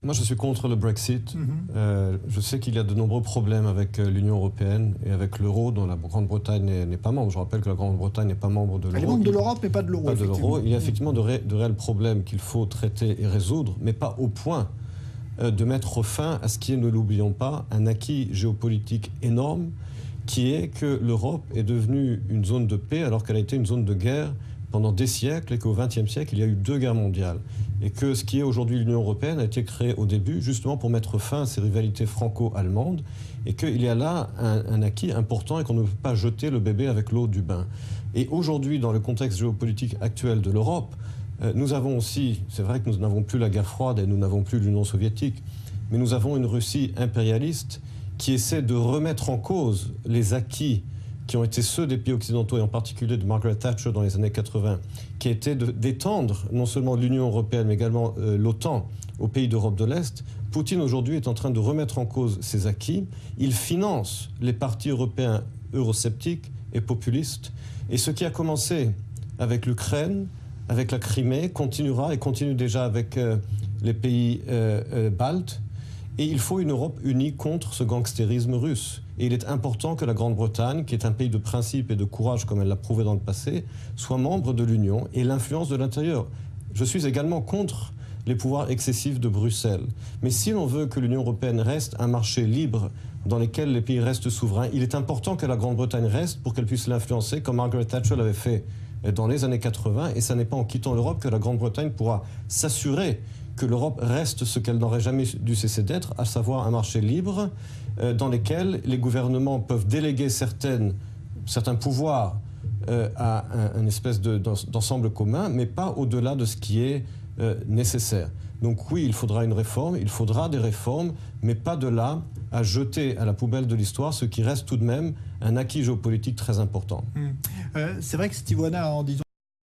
Moi, je suis contre le Brexit. Je sais qu'il y a de nombreux problèmes avec l'Union européenne et avec l'euro, dont la Grande-Bretagne n'est pas membre. Je rappelle que la Grande-Bretagne n'est pas membre de l'euro. Elle est membre de l'Europe, mais pas de l'euro. Il y a effectivement de réels problèmes qu'il faut traiter et résoudre, mais pas au point de mettre fin à ce qui est, ne l'oublions pas, un acquis géopolitique énorme, qui est que l'Europe est devenue une zone de paix alors qu'elle a été une zone de guerre pendant des siècles, et qu'au XXe siècle, il y a eu 2 guerres mondiales. Et que ce qui est aujourd'hui l'Union européenne a été créé au début justement pour mettre fin à ces rivalités franco-allemandes, et qu'il y a là un acquis important et qu'on ne peut pas jeter le bébé avec l'eau du bain. Et aujourd'hui, dans le contexte géopolitique actuel de l'Europe, nous avons aussi, c'est vrai que nous n'avons plus la guerre froide et nous n'avons plus l'Union soviétique, mais nous avons une Russie impérialiste qui essaie de remettre en cause les acquis qui ont été ceux des pays occidentaux, et en particulier de Margaret Thatcher dans les années 80, qui était d'étendre non seulement l'Union européenne, mais également l'OTAN aux pays d'Europe de l'Est. Poutine aujourd'hui est en train de remettre en cause ces acquis. Il finance les partis européens eurosceptiques et populistes. Et ce qui a commencé avec l'Ukraine, avec la Crimée, continuera et continue déjà avec les pays baltes. Et il faut une Europe unie contre ce gangstérisme russe. Et il est important que la Grande-Bretagne, qui est un pays de principe et de courage, comme elle l'a prouvé dans le passé, soit membre de l'Union et l'influence de l'intérieur. Je suis également contre les pouvoirs excessifs de Bruxelles. Mais si l'on veut que l'Union européenne reste un marché libre dans lequel les pays restent souverains, il est important que la Grande-Bretagne reste pour qu'elle puisse l'influencer, comme Margaret Thatcher l'avait fait dans les années 80. Et ce n'est pas en quittant l'Europe que la Grande-Bretagne pourra s'assurer que l'Europe reste ce qu'elle n'aurait jamais dû cesser d'être, à savoir un marché libre dans lequel les gouvernements peuvent déléguer certains pouvoirs à une espèce d'ensemble commun, mais pas au-delà de ce qui est nécessaire. Donc oui, il faudra une réforme, il faudra des réformes, mais pas de là à jeter à la poubelle de l'histoire ce qui reste tout de même un acquis géopolitique très important. C'est vrai que Steve Wanna, en disant